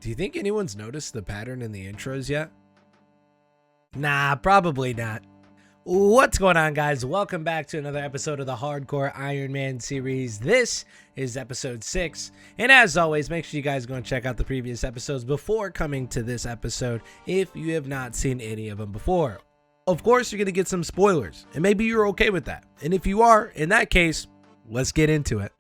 Do you think anyone's noticed the pattern in the intros yet? Nah, probably not. What's going on, guys? Welcome back to another episode of the Hardcore Ironman Series. This is episode 6, and as always, make sure you guys go and check out the previous episodes before coming to this episode if you have not seen any of them before. Of course, you're going to get some spoilers, and maybe you're okay with that. And if you are, in that case, let's get into it.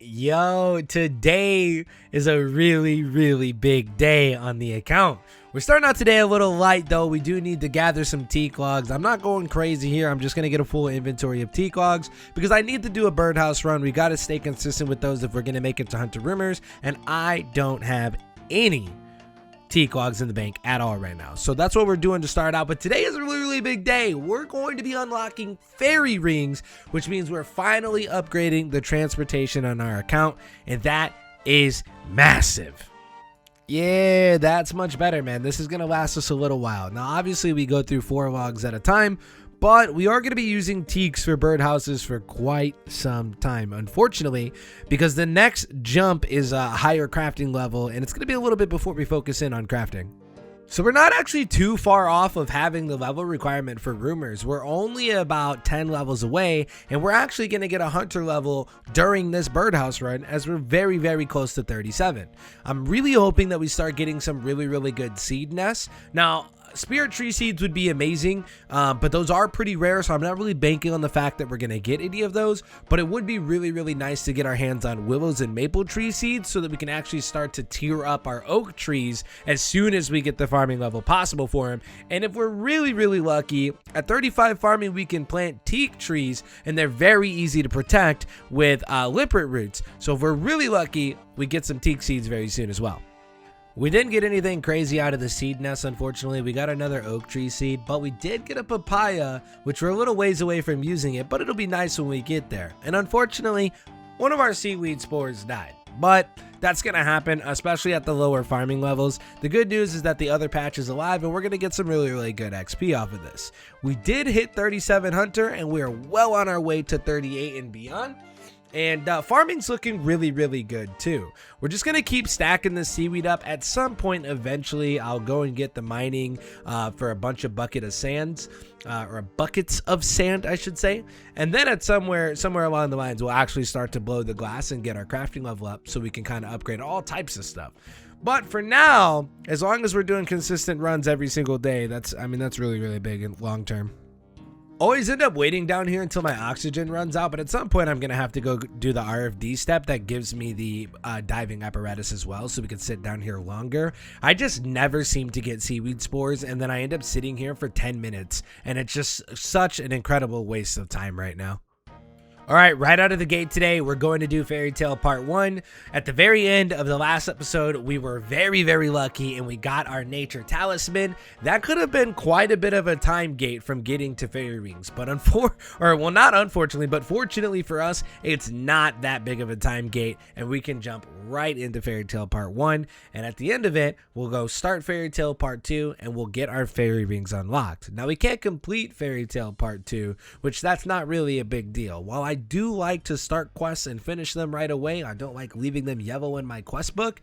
Yo, today is a really big day on the account. We're starting out today a little light, though. We do need to gather some teak logs. I'm not going crazy here. I'm just going to get a full inventory of teak logs because I need to do a birdhouse run. We got to stay consistent with those if we're going to make it to Hunter Rumors, and I don't have any teak logs in the bank at all right now. So that's what we're doing to start out. But today is a really big day. We're going to be unlocking fairy rings, which means we're finally upgrading the transportation on our account, and that is massive. Yeah, that's much better, man. This is going to last us a little while. Now, obviously, we go through 4 logs at a time, but we are going to be using teaks for birdhouses for quite some time, unfortunately, because the next jump is a higher crafting level, and it's going to be a little bit before we focus in on crafting. So we're not actually too far off of having the level requirement for rumors. We're only about 10 levels away, and we're actually going to get a hunter level during this birdhouse run as we're very close to 37. I'm really hoping that we start getting some really good seed nests. Now, spirit tree seeds would be amazing, but those are pretty rare, so I'm not really banking on the fact that we're going to get any of those, but it would be really nice to get our hands on willows and maple tree seeds so that we can actually start to tier up our oak trees as soon as we get the farming level possible for them. And if we're really lucky, at 35 farming we can plant teak trees, and they're very easy to protect with lippert roots. So if we're really lucky, we get some teak seeds very soon as well. We didn't get anything crazy out of the seed nest, unfortunately. We got another oak tree seed, but we did get a papaya, which we're a little ways away from using it, but it'll be nice when we get there. And unfortunately, one of our seaweed spores died, but that's going to happen, especially at the lower farming levels. The good news is that the other patch is alive, and we're going to get some really good XP off of this. We did hit 37 hunter, and we are well on our way to 38 and beyond. And farming's looking really good too. We're just gonna keep stacking the seaweed up. At some point eventually I'll go and get the mining for a bunch of buckets of sand, I should say, and then at somewhere along the lines we'll actually start to blow the glass and get our crafting level up so we can kind of upgrade all types of stuff. But for now, as long as we're doing consistent runs every single day, that's really big and long term. Always end up waiting down here until my oxygen runs out, but at some point I'm going to have to go do the RFD step that gives me the diving apparatus as well, so we can sit down here longer. I just never seem to get seaweed spores, and then I end up sitting here for 10 minutes, and it's just such an incredible waste of time right now. Alright, right out of the gate today, we're going to do Fairytale Part 1. At the very end of the last episode, we were very lucky and we got our nature talisman. That could have been quite a bit of a time gate from getting to fairy rings, but not unfortunately, but fortunately for us, it's not that big of a time gate, and we can jump right into Fairytale Part 1, and at the end of it, we'll go start Fairytale Part 2, and we'll get our fairy rings unlocked. Now, we can't complete Fairytale Part 2, which that's not really a big deal. While I do like to start quests and finish them right away, I don't like leaving them yellow in my quest book.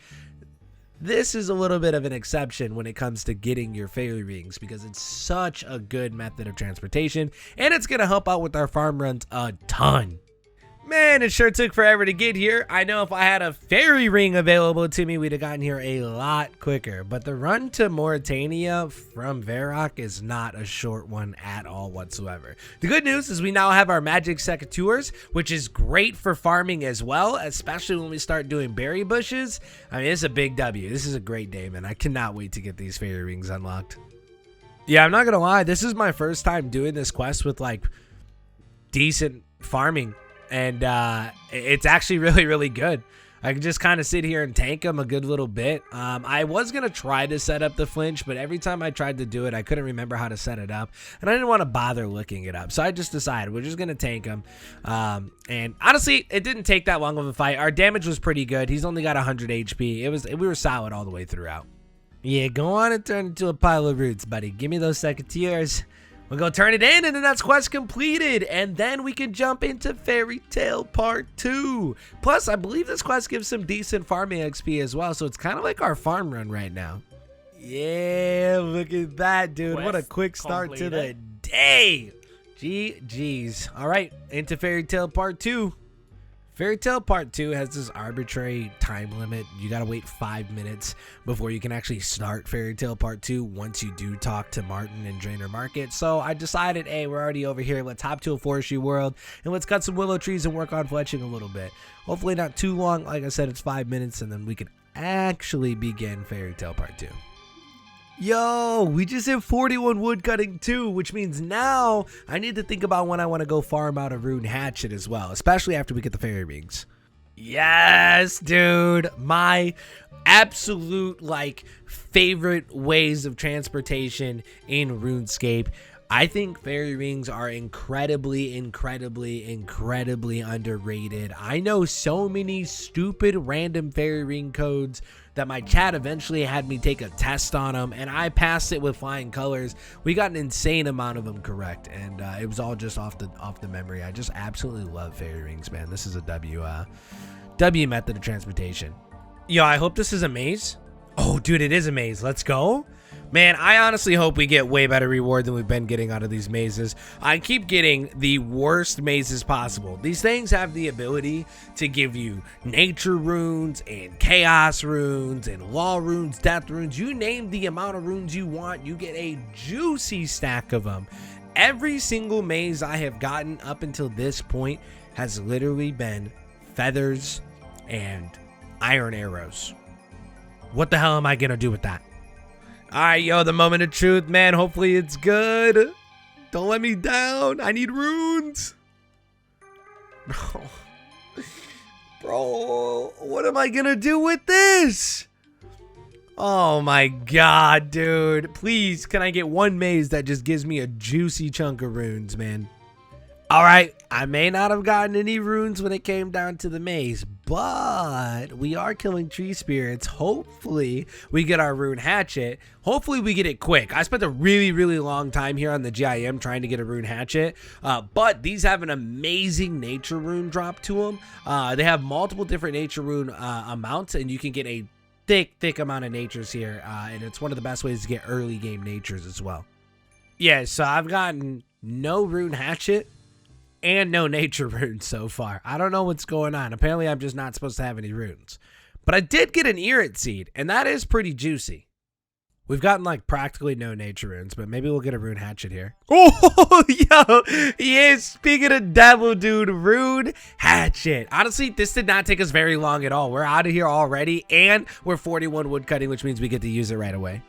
This is a little bit of an exception when it comes to getting your fairy rings because it's such a good method of transportation, and it's going to help out with our farm runs a ton. Man, it sure took forever to get here. I know if I had a fairy ring available to me, we'd have gotten here a lot quicker. But the run to Mauritania from Varrock is not a short one at all whatsoever. The good news is we now have our magic secateurs, which is great for farming as well, especially when we start doing berry bushes. I mean, it's a big W. This is a great day, man. I cannot wait to get these fairy rings unlocked. Yeah, I'm not going to lie. This is my first time doing this quest with, like, decent farming. And it's actually really good. I can just kind of sit here and tank him a good little bit. I was going to try to set up the flinch, but every time I tried to do it, I couldn't remember how to set it up. And I didn't want to bother looking it up. So I just decided we're just going to tank him. And honestly, it didn't take that long of a fight. Our damage was pretty good. He's only got 100 HP. We were solid all the way throughout. Yeah, go on and turn into a pile of roots, buddy. Give me those secateurs. We'll go turn it in, and then that's quest completed. And then we can jump into Fairytale Part 2. Plus, I believe this quest gives some decent farming XP as well, so it's kind of like our farm run right now. Yeah, look at that, dude. Quest what a quick start completed. To the day. GG's. All right, into Fairytale Part 2. Fairytale Part 2 has this arbitrary time limit. You gotta wait 5 minutes before you can actually start Fairytale Part 2 once you do talk to Martin and Drainer Market. So I decided, hey, we're already over here. Let's hop to a forestry world and let's cut some willow trees and work on fletching a little bit. Hopefully not too long. Like I said, it's 5 minutes and then we can actually begin Fairytale Part 2. Yo, we just hit 41 wood cutting too, which means now I need to think about when I want to go farm out a rune hatchet as well, especially after we get the fairy rings. Yes, dude, my absolute favorite ways of transportation in RuneScape. I think fairy rings are incredibly underrated. I know so many stupid random fairy ring codes that my chat eventually had me take a test on them, and I passed it with flying colors. We got an insane amount of them correct, and it was all just off the memory. I just absolutely love fairy rings, man. This is a W method of transportation. Yo, I hope this is a maze. Oh, dude, it is a maze. Let's go. Man, I honestly hope we get way better reward than we've been getting out of these mazes. I keep getting the worst mazes possible. These things have the ability to give you nature runes and chaos runes and law runes, death runes. You name the amount of runes you want, you get a juicy stack of them. Every single maze I have gotten up until this point has literally been feathers and iron arrows. What the hell am I gonna do with that? Alright, yo, the moment of truth, man. Hopefully it's good. Don't let me down. I need runes. Bro, what am I gonna do with this? Oh my god, dude. Please, can I get one maze that just gives me a juicy chunk of runes, man? Alright, I may not have gotten any runes when it came down to the maze, but we are killing tree spirits. Hopefully we get our rune hatchet. Hopefully we get it quick. I spent a really long time here on the GIM trying to get a rune hatchet, but these have an amazing nature rune drop to them. They have multiple different nature rune amounts, and you can get a thick amount of natures here, and it's one of the best ways to get early game natures as well. Yeah, so I've gotten no rune hatchet and no nature runes so far. I don't know what's going on. Apparently, I'm just not supposed to have any runes. But I did get an Irit seed, and that is pretty juicy. We've gotten practically no nature runes, but maybe we'll get a rune hatchet here. Oh, yo, yeah, speaking of devil, dude, rune hatchet. Honestly, this did not take us very long at all. We're out of here already, and we're 41 wood cutting, which means we get to use it right away.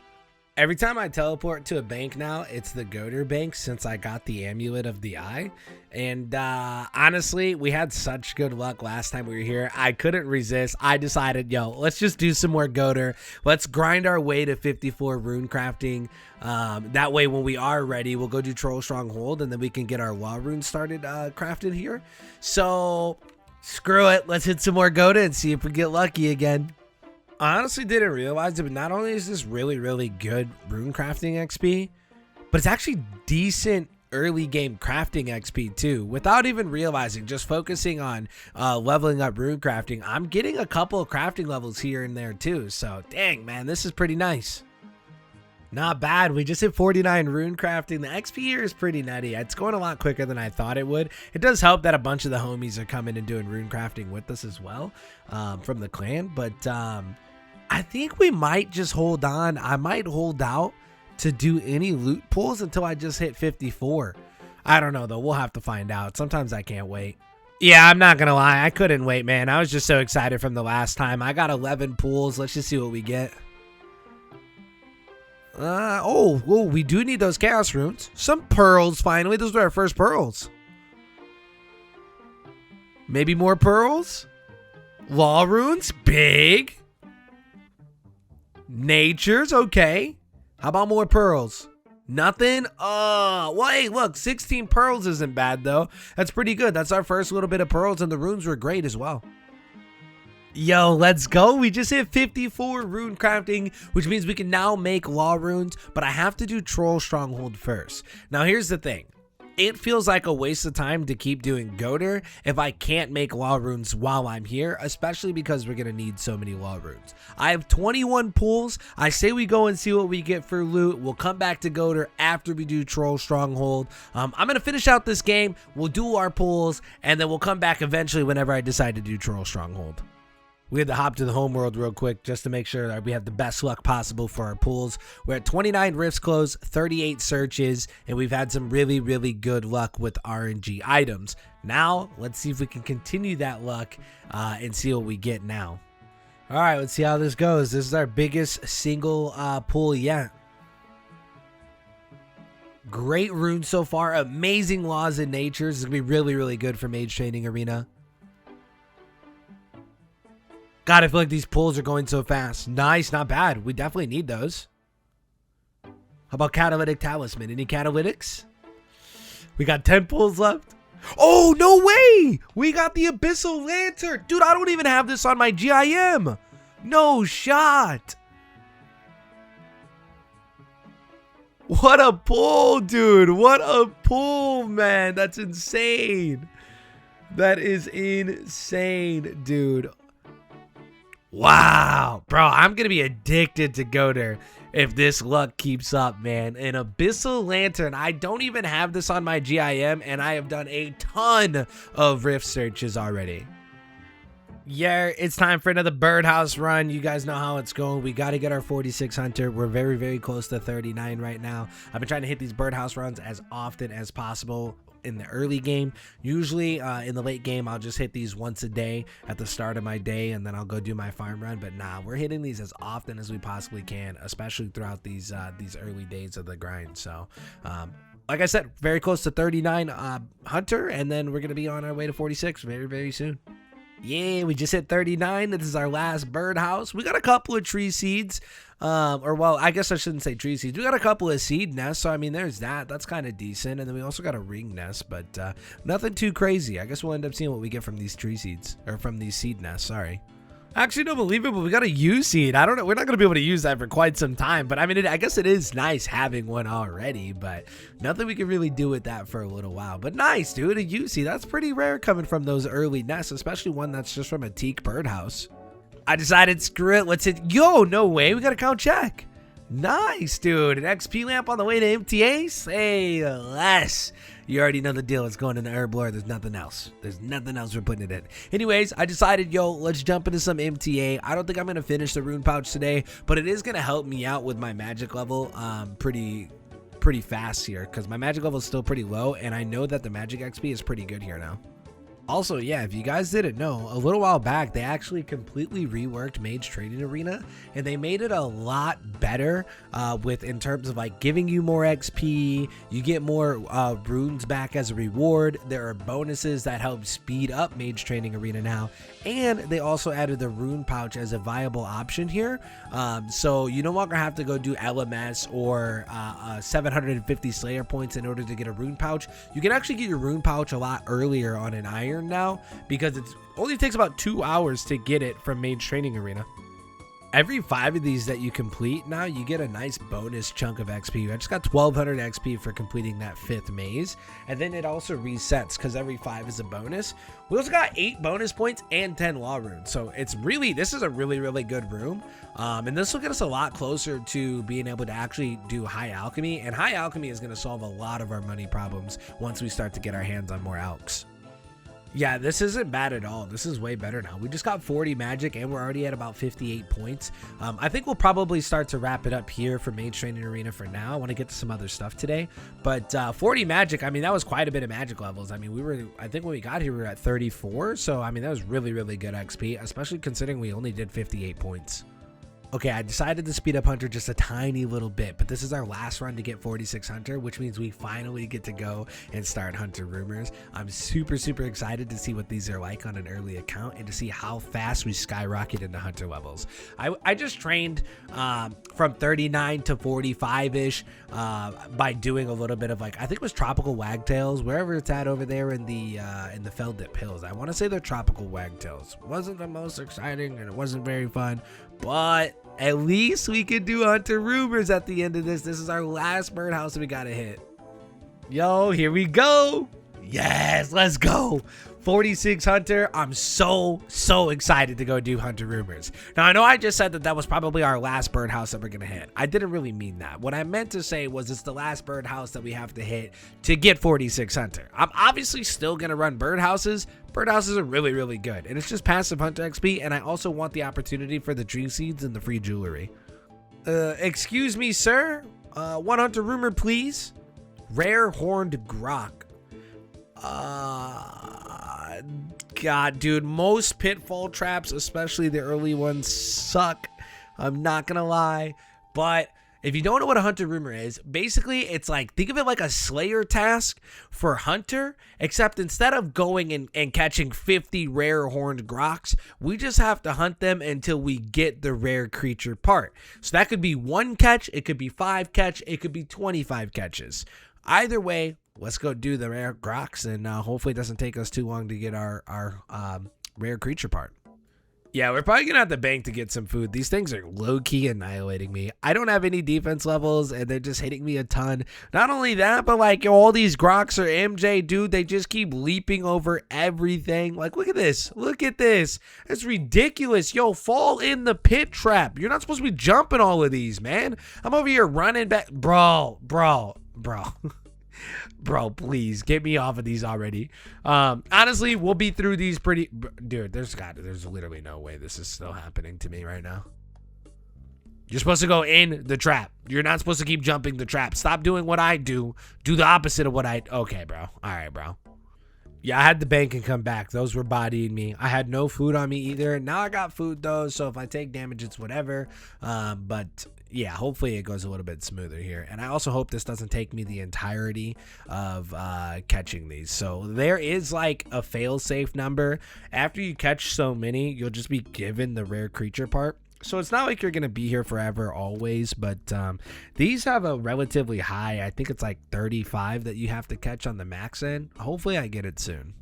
Every time I teleport to a bank now, it's the Goater Bank since I got the Amulet of the Eye. And honestly, we had such good luck last time we were here. I couldn't resist. I decided, yo, let's just do some more Goater. Let's grind our way to 54 Runecrafting. That way, when we are ready, we'll go do Troll Stronghold, and then we can get our Law Runes started crafted here. So, screw it. Let's hit some more Goater and see if we get lucky again. I honestly didn't realize it, but not only is this really good rune crafting XP, but it's actually decent early game crafting XP too. Without even realizing, just focusing on leveling up rune crafting, I'm getting a couple of crafting levels here and there too. So dang, man, this is pretty nice. Not bad. We just hit 49 rune crafting. The XP here is pretty nutty. It's going a lot quicker than I thought it would. It does help that a bunch of the homies are coming and doing rune crafting with us as well from the clan, but I think we might just hold on. I might hold out to do any loot pulls until I just hit 54. I don't know, though. We'll have to find out. Sometimes I can't wait. Yeah, I'm not going to lie. I couldn't wait, man. I was just so excited from the last time. I got 11 pulls. Let's just see what we get. We do need those chaos runes. Some pearls, finally. Those are our first pearls. Maybe more pearls? Law runes, big. Nature's okay. How about more pearls? Nothing? Oh, well, hey, look, 16 pearls isn't bad, though. That's pretty good. That's our first little bit of pearls, and the runes were great as well. Yo, let's go. We just hit 54 rune crafting, which means we can now make law runes, but I have to do Troll Stronghold first. Now, here's the thing. It feels like a waste of time to keep doing Goater if I can't make law runes while I'm here, especially because we're going to need so many law runes. I have 21 pulls. I say we go and see what we get for loot. We'll come back to Goater after we do Troll Stronghold. I'm going to finish out this game. We'll do our pulls, and then we'll come back eventually whenever I decide to do Troll Stronghold. We had to hop to the home world real quick just to make sure that we have the best luck possible for our pools. We're at 29 rifts closed, 38 searches, and we've had some really, really good luck with RNG items. Now, let's see if we can continue that luck and see what we get now. All right, let's see how this goes. This is our biggest single pool yet. Great runes so far. Amazing laws in nature. This is going to be really, really good for Mage Training Arena. God, I feel like these pulls are going so fast. Nice, not bad. We definitely need those. How about Catalytic Talisman? Any catalytics? We got 10 pulls left. Oh, no way! We got the Abyssal Lantern. Dude, I don't even have this on my GIM. No shot. What a pull, dude. What a pull, man. That's insane. That is insane, dude. Wow, bro, I'm going to be addicted to Goater if this luck keeps up, man. An Abyssal Lantern. I don't even have this on my GIM, and I have done a ton of rift searches already. Yeah, it's time for another birdhouse run. You guys know how it's going. We got to get our 46 hunter. We're very, very close to 39 right now. I've been trying to hit these birdhouse runs as often as possible in the early game. Usually in the late game, I'll just hit these once a day at the start of my day, and then I'll go do my farm run. But nah, we're hitting these as often as we possibly can, especially throughout these early days of the grind. So like I said, very close to 39 hunter, and then we're going to be on our way to 46 very, very soon. Yeah, we just hit 39. This is our last birdhouse. We got a couple of tree seeds. Well, I guess I shouldn't say tree seeds. We got a couple of seed nests. So, I mean, there's that. That's kind of decent. And then we also got a ring nest, but nothing too crazy. I guess we'll end up seeing what we get from these tree seeds, or from these seed nests. Sorry. I actually don't believe it, but we got a U seed. I don't know. We're not going to be able to use that for quite some time. But I mean, I guess it is nice having one already, but nothing we can really do with that for a little while. But nice, dude. A U seed. That's pretty rare coming from those early nests, especially one that's just from a teak birdhouse. I decided, screw it. Let's hit. Yo, no way. We got a count check. Nice, dude. An XP lamp on the way to MTA? Say less. You already know the deal. It's going in the herb lore. There's nothing else. There's nothing else we're putting it in. Anyways, I decided, yo, let's jump into some MTA. I don't think I'm going to finish the rune pouch today, but it is going to help me out with my magic level pretty fast here, because my magic level is still pretty low, and I know that the magic XP is pretty good here now. Also, yeah, if you guys didn't know, a little while back, they actually completely reworked Mage Training Arena, and they made it a lot better in terms of like giving you more XP. You get more runes back as a reward. There are bonuses that help speed up Mage Training Arena now, and they also added the rune pouch as a viable option here. So you no longer have to go do LMS or 750 Slayer points in order to get a rune pouch. You can actually get your rune pouch a lot earlier on an Iron now, because it only takes about 2 hours to get it from Mage Training Arena. Every 5 of these that you complete now, you get a nice bonus chunk of XP. I just got 1200 XP for completing that 5th maze, and then it also resets because every 5 is a bonus. We also got 8 bonus points and 10 law runes, so this is a really, really good room, and this will get us a lot closer to being able to actually do high alchemy, and high alchemy is going to solve a lot of our money problems once we start to get our hands on more alchs. Yeah, this isn't bad at all. This is way better now. We just got 40 magic, and we're already at about 58 points. I think we'll probably start to wrap it up here for Mage Training Arena for now. I want to get to some other stuff today. But 40 magic, I mean, that was quite a bit of magic levels. I mean, I think when we got here, we were at 34. So, I mean, that was really, really good XP, especially considering we only did 58 points. Okay, I decided to speed up Hunter just a tiny little bit, but this is our last run to get 46 Hunter, which means we finally get to go and start Hunter Rumors. I'm super, super excited to see what these are like on an early account and to see how fast we skyrocket into Hunter levels. I just trained from 39 to 45-ish by doing a little bit of, like, I think it was Tropical Wagtails, wherever it's at over there in the Fell Dip Hills. I want to say they're Tropical Wagtails. Wasn't the most exciting and it wasn't very fun, but at least we could do Hunter Rumors at the end of this. This is our last birdhouse that we gotta hit. Yo, here we go. Yes, let's go. 46 Hunter. I'm so excited to go do Hunter Rumors. Now, I know I just said that that was probably our last birdhouse that we're going to hit. I didn't really mean that. What I meant to say was it's the last birdhouse that we have to hit to get 46 Hunter. I'm obviously still going to run birdhouses. Birdhouses are really, really good. And it's just passive Hunter XP. And I also want the opportunity for the dream seeds and the free jewelry. Excuse me, sir. One Hunter Rumor, please. Rare Horned Grok. God, dude, most pitfall traps, especially the early ones, suck. I'm not gonna lie. But if you don't know what a Hunter Rumor is, basically it's like, think of it like a Slayer task for Hunter, except instead of going and catching 50 rare horned groks, we just have to hunt them until we get the rare creature part. So that could be 1 catch, it could be 5 catch, it could be 25 catches. Either way, let's go do the rare groks, and hopefully it doesn't take us too long to get our rare creature part. Yeah, we're probably gonna have to bank to get some food. These things are low-key annihilating me. I don't have any defense levels, and they're just hitting me a ton. Not only that, but like all these groks are MJ, dude. They just keep leaping over everything. Like, look at this. Look at this. It's ridiculous. Yo, fall in the pit trap. You're not supposed to be jumping all of these, man. I'm over here running back. Bro. Bro, please get me off of these already. Honestly, we'll be through these pretty. Dude, there's literally no way this is still happening to me right now. You're supposed to go in the trap. You're not supposed to keep jumping the trap. Stop doing what I do. Do the opposite of what I. Okay, bro. All right, bro. Yeah, I had the bank and come back. Those were bodying me. I had no food on me either. Now I got food though, so if I take damage, it's whatever. But yeah, hopefully it goes a little bit smoother here. And I also hope this doesn't take me the entirety of catching these. So there is like a fail-safe number. After you catch so many, you'll just be given the rare creature part. So it's not like you're going to be here forever always, but these have a relatively high, I think it's like 35 that you have to catch on the max end. Hopefully I get it soon.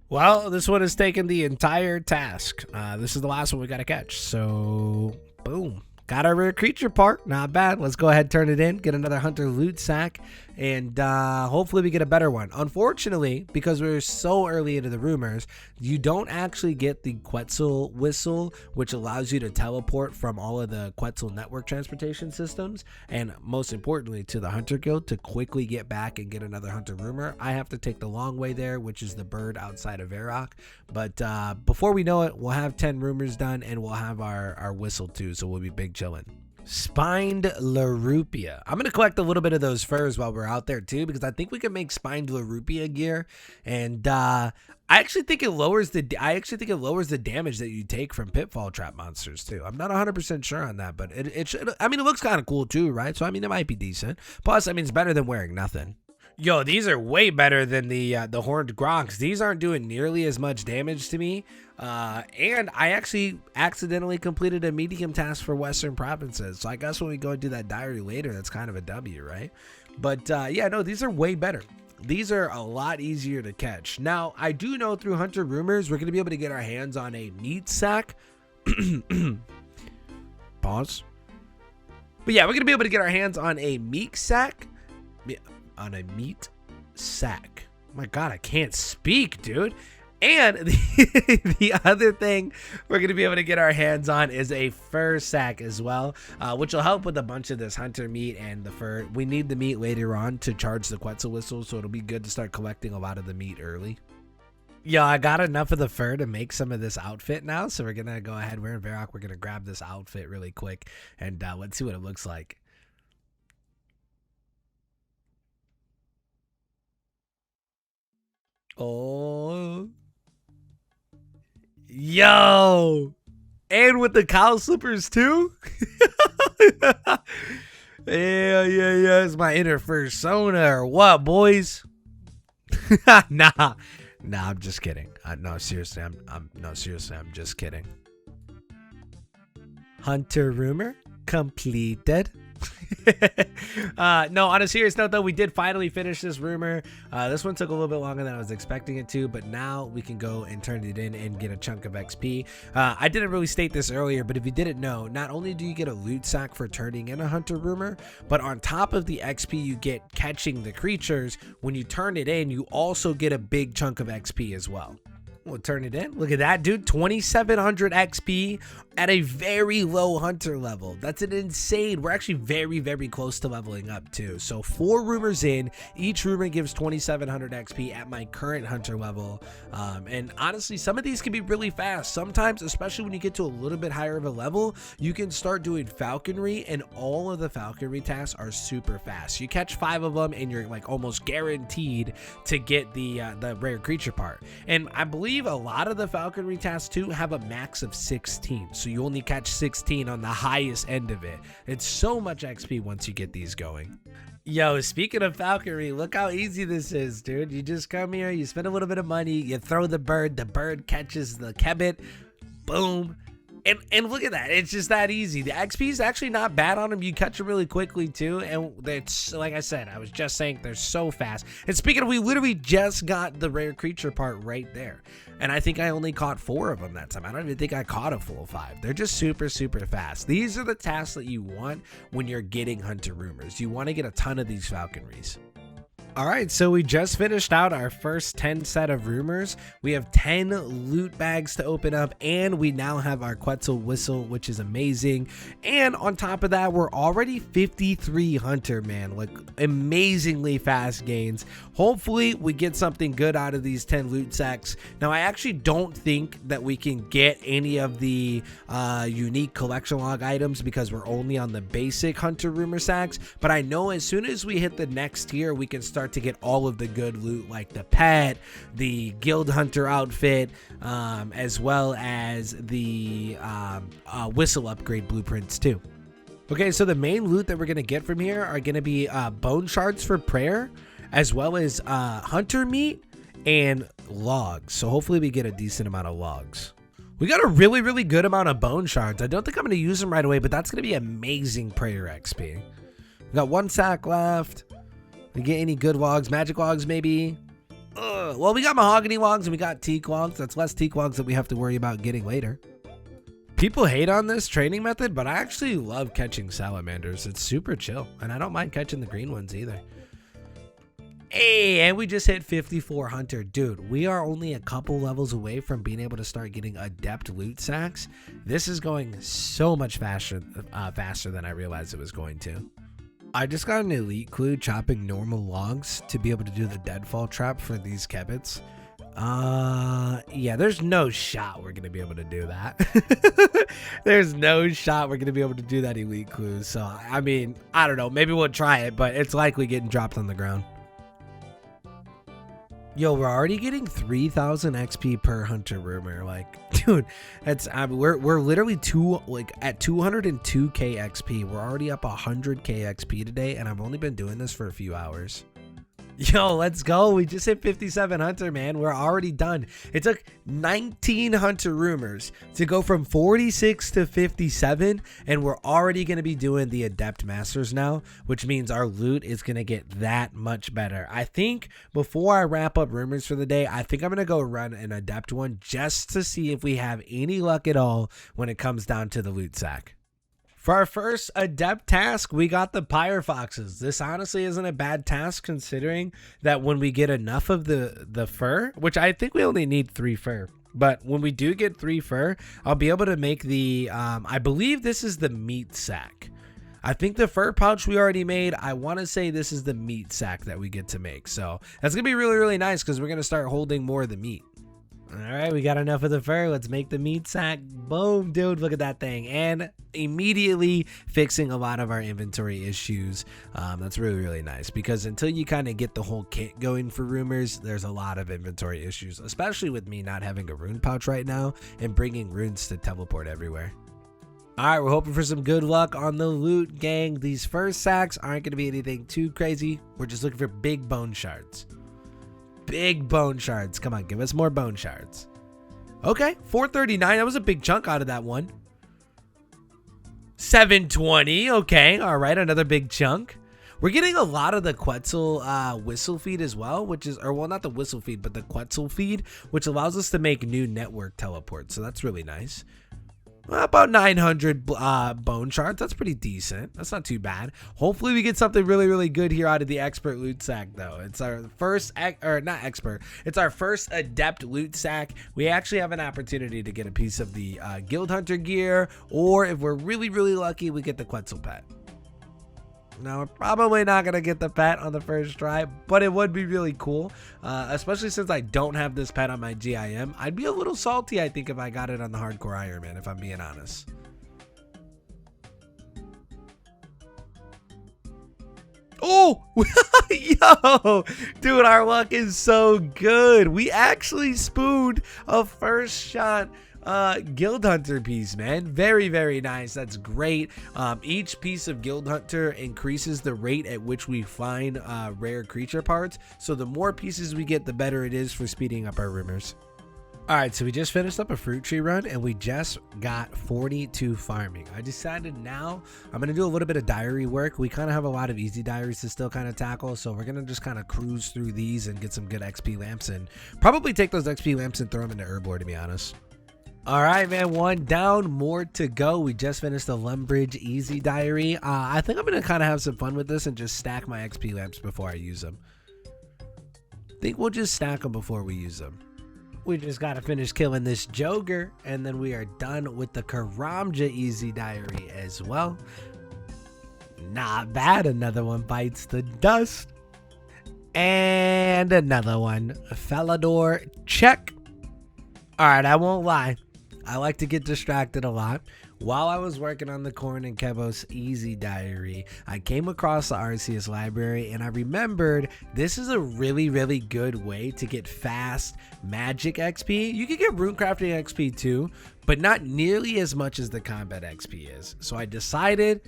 Well, this one has taken the entire task. This is the last one we got to catch. So, boom. Got our rare creature part. Not bad. Let's go ahead and turn it in. Get another Hunter loot sack. And hopefully we get a better one. Unfortunately, because we're so early into the rumors, you don't actually get the Quetzal whistle, which allows you to teleport from all of the Quetzal network transportation systems. And most importantly, to the Hunter Guild to quickly get back and get another Hunter rumor. I have to take the long way there, which is the bird outside of Varrock. But before we know it, we'll have 10 rumors done and we'll have our whistle too. So we'll be big chilling. Spined Larupia. I'm gonna collect a little bit of those furs while we're out there too, because I think we can make Spined Larupia gear, and I actually think it lowers the damage that you take from pitfall trap monsters too. I'm not 100% sure on that, but it should. I mean, it looks kind of cool too, right? So I mean, it might be decent. Plus, I mean, it's better than wearing nothing. Yo, these are way better than the horned groks. These aren't doing nearly as much damage to me. And I actually accidentally completed a medium task for Western Provinces. So I guess when we go and do that diary later, that's kind of a W, right? But yeah, no, these are way better. These are a lot easier to catch. Now, I do know through Hunter Rumors, we're going to be able to get our hands on a meat sack. Pause. But yeah, we're going to be able to get our hands on a meat sack. On a meat sack. My God, I can't speak, dude. And the other thing we're going to be able to get our hands on is a fur sack as well, which will help with a bunch of this hunter meat and the fur. We need the meat later on to charge the Quetzal whistle, so it'll be good to start collecting a lot of the meat early. Yo, I got enough of the fur to make some of this outfit now, so we're going to go ahead. We're in Varrock. We're going to grab this outfit really quick, and let's see what it looks like. Oh, yo, And with the cow slippers too. Yeah. It's my inner persona or what, boys? Nah, I'm just kidding. No, seriously, I'm just kidding. Hunter rumor completed. No, on a serious note though, we did finally finish this rumor. This one took a little bit longer than I was expecting it to, but now we can go and turn it in and get a chunk of XP. I didn't really state this earlier, but if you didn't know, not only do you get a loot sack for turning in a hunter rumor, but on top of the XP you get catching the creatures, when you turn it in, you also get a big chunk of XP as well. We'll turn it in. Look at that, dude. 2700 XP at a very low hunter level. That's an insane. We're actually very close to leveling up too. So 4 rumors in. Each rumor gives 2700 XP at my current hunter level. And honestly, some of these can be really fast. Sometimes, especially when you get to a little bit higher of a level, you can start doing falconry, and all of the falconry tasks are super fast. You catch 5 of them and you're like almost guaranteed to get the rare creature part. And I believe a lot of the falconry tasks too have a max of 16, so you only catch 16 on the highest end of it. It's so much XP once you get these going. Yo, speaking of falconry, look how easy this is, dude. You just come here, you spend a little bit of money, you throw the bird catches the kebbit, boom. And look at that, it's just that easy. The XP is actually not bad on them. You catch them really quickly too, and it's like I said, I was just saying, they're so fast. And speaking of, we literally just got the rare creature part right there, and I think I only caught 4 of them that time. I don't even think I caught a full 5. They're just super fast. These are the tasks that you want when you're getting hunter rumors. You want to get a ton of these falconries. Alright, so we just finished out our first 10 set of rumors. We have 10 loot bags to open up, and we now have our Quetzal whistle, which is amazing. And on top of that, we're already 53 hunter, man. Like, amazingly fast gains. Hopefully, we get something good out of these 10 loot sacks. Now, I actually don't think that we can get any of the unique collection log items because we're only on the basic hunter rumor sacks. But I know as soon as we hit the next tier, we can start to get all of the good loot, like the pet, the guild hunter outfit, as well as the whistle upgrade blueprints too. Okay, so the main loot that we're gonna get from here are gonna be bone shards for prayer, as well as hunter meat and logs. So hopefully we get a decent amount of logs. We got a really good amount of bone shards. I don't think I'm gonna use them right away, but that's gonna be amazing prayer XP. We got 1 sack left. We get any good logs, magic logs maybe. Well, we got mahogany logs and we got teak logs. That's less teak logs that we have to worry about getting later. People hate on this training method, but I actually love catching salamanders. It's super chill, and I don't mind catching the green ones either. Hey, and we just hit 54 hunter. Dude, we are only a couple levels away from being able to start getting adept loot sacks. This is going so much faster than I realized it was going to. I just got an elite clue chopping normal logs to be able to do the deadfall trap for these kebbits. Yeah, there's no shot we're gonna be able to do that. There's no shot we're gonna be able to do that elite clue. So I mean, I don't know, maybe we'll try it, but it's likely getting dropped on the ground. Yo, we're already getting 3,000 XP per hunter rumor. Like, dude, that's we're literally at 202k XP. We're already up 100k XP today, and I've only been doing this for a few hours. Yo, let's go. We just hit 57 hunter, man. We're already done. It took 19 hunter rumors to go from 46 to 57, and we're already going to be doing the adept masters now, which means our loot is going to get that much better. I think before I wrap up rumors for the day, I think I'm going to go run an adept one just to see if we have any luck at all when it comes down to the loot sack. For our first adept task, we got the Pyre Foxes. This honestly isn't a bad task considering that when we get enough of the fur, which I think we only need 3 fur, but when we do get 3 fur, I'll be able to make the, I believe this is the meat sack. I think the fur pouch we already made, I want to say this is the meat sack that we get to make. So that's going to be really nice because we're going to start holding more of the meat. All right, we got enough of the fur. Let's make the meat sack. Boom, dude, look at that thing. And immediately fixing a lot of our inventory issues. That's really, really nice, because until you kind of get the whole kit going for rumors, there's a lot of inventory issues, especially with me not having a rune pouch right now and bringing runes to teleport everywhere. All right, we're hoping for some good luck on the loot, gang. These first sacks aren't going to be anything too crazy. We're just looking for big bone shards. Big bone shards. Come on, give us more bone shards. Okay, 439. That was a big chunk out of that one. 720. Okay, all right, another big chunk. We're getting a lot of the Quetzal whistle feed as well, which is, or well, not the whistle feed, but the Quetzal feed, which allows us to make new network teleports. So that's really nice. About 900 bone shards. That's pretty decent. That's not too bad. Hopefully we get something really, really good here out of the expert loot sack, though. It's our first, not expert. It's our first adept loot sack. We actually have an opportunity to get a piece of the guild hunter gear, or if we're really, really lucky, we get the Quetzal pet. Now, we're probably not going to get the pet on the first try, but it would be really cool, especially since I don't have this pet on my GIM. I'd be a little salty, I think, if I got it on the hardcore Ironman, if I'm being honest. Oh, yo, dude, our luck is so good. We actually spooned a first shot guild hunter piece, man. Very, very nice. That's great. Each piece of guild hunter increases the rate at which we find rare creature parts, so the more pieces we get, the better it is for speeding up our rumors. All right, so we just finished up a fruit tree run and we just got 42 farming. I decided now I'm going to do a little bit of diary work. We kind of have a lot of easy diaries to still kind of tackle, so we're going to just kind of cruise through these and get some good XP lamps, and probably take those XP lamps and throw them into Herblore, to be honest. All right, man, one down, more to go. We just finished the Lumbridge Easy Diary. I think I'm going to kind of have some fun with this and just stack my XP lamps before I use them. I think we'll just stack them before we use them. We just got to finish killing this Joker, and then we are done with the Karamja Easy Diary as well. Not bad. Another one bites the dust. And another one. Felidor, check. All right, I won't lie. I like to get distracted a lot. While I was working on the Corn and Kebos Easy Diary, I came across the Arceus library, and I remembered this is a really, really good way to get fast magic XP. You can get Runecrafting XP too, but not nearly as much as the combat XP is. So I decided,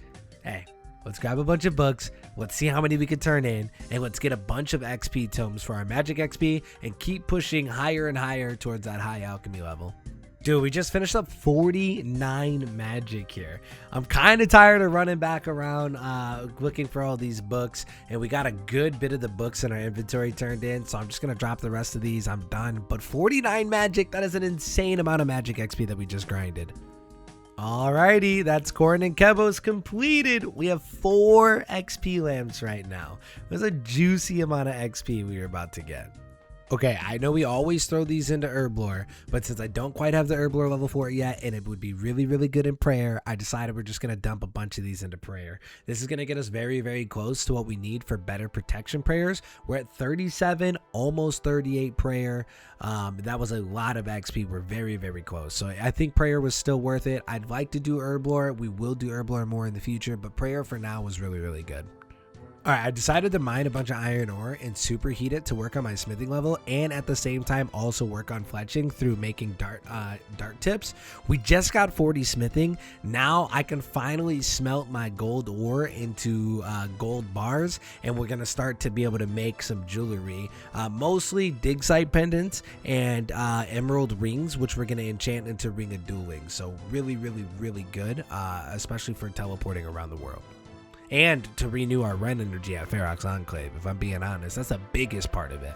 hey, let's grab a bunch of books, let's see how many we could turn in, and let's get a bunch of XP tomes for our magic XP and keep pushing higher and higher towards that high alchemy level. Dude, we just finished up 49 magic here. I'm kind of tired of running back around looking for all these books, and we got a good bit of the books in our inventory turned in, so I'm just going to drop the rest of these. I'm done. But 49 magic, that is an insane amount of magic XP that we just grinded. Alrighty, that's Corn and Kebos completed. We have 4 XP lamps right now. There's a juicy amount of XP we are about to get. Okay, I know we always throw these into Herblore, but since I don't quite have the Herblore level 4 yet, and it would be really, really good in prayer, I decided we're just going to dump a bunch of these into prayer. This is going to get us very, very close to what we need for better protection prayers. We're at 37, almost 38 prayer. That was a lot of XP. We're very, very close. So I think prayer was still worth it. I'd like to do Herblore. We will do Herblore more in the future, but prayer for now was really, really good. All right, I decided to mine a bunch of iron ore and superheat it to work on my smithing level, and at the same time also work on fletching through making dart tips. We just got 40 smithing. Now I can finally smelt my gold ore into gold bars, and we're gonna start to be able to make some jewelry, mostly dig site pendants and emerald rings, which we're gonna enchant into Ring of Dueling. So really, really, really good, especially for teleporting around the world. And to renew our run energy at Ferox Enclave, if I'm being honest. That's the biggest part of it.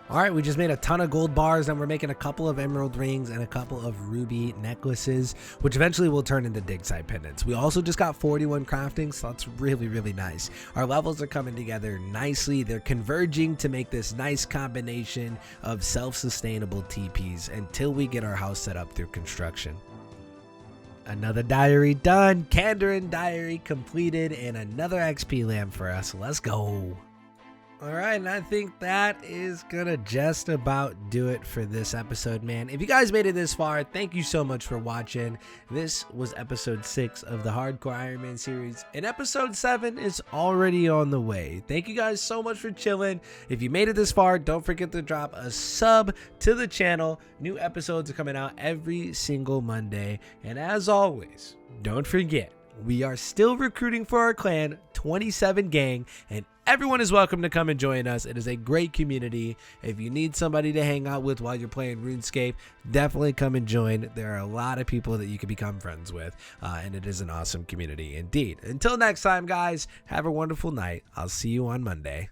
All right, we just made a ton of gold bars, and we're making a couple of emerald rings and a couple of ruby necklaces, which eventually will turn into dig site pendants. We also just got 41 crafting, so that's really, really nice. Our levels are coming together nicely. They're converging to make this nice combination of self-sustainable TPs until we get our house set up through construction. Another diary done, Kandarin diary completed, and another XP lamp for us. Let's go. All right, and I think that is gonna just about do it for this episode, man. If you guys made it this far, thank you so much for watching. This was episode 6 of the Hardcore Ironman series, and episode 7 is already on the way. Thank you guys so much for chilling. If you made it this far, don't forget to drop a sub to the channel. New episodes are coming out every single Monday, and as always, don't forget, we are still recruiting for our clan, 27 gang, and everyone is welcome to come and join us. It is a great community. If you need somebody to hang out with while you're playing RuneScape, definitely come and join. There are a lot of people that you can become friends with, and it is an awesome community indeed. Until next time, guys, have a wonderful night. I'll see you on Monday.